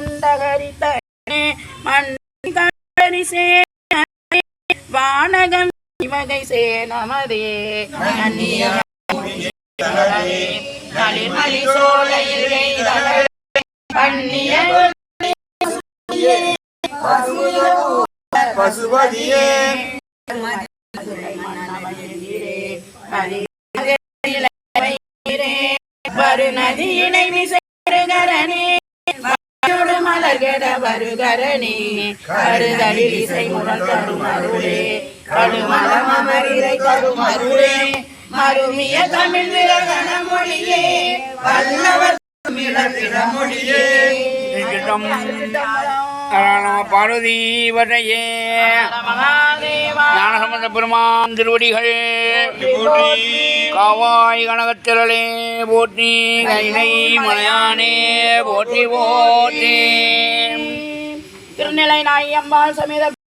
குண்டகரித்தே மண்ணிசே வானகம் இவகை சே நமதே பசுபதியே நதியினை மிசைகரணே மலர்கட வருகரணே கருதலில் இசை முரல் தரும் அருளே கடுமலம் அமரிரை தரும் அருளே மருமிய தமிழ் விரகண மொழியே வல்லவர் மொழியே பார்வதி வரையே ஞானசம்பந்த பெருமான் திருவடிகள் காவாய் கனகத்திரளே போற்றி கைலை மலையானே போற்றி போற்றி திருநிலை நாயம்மாள் சமேத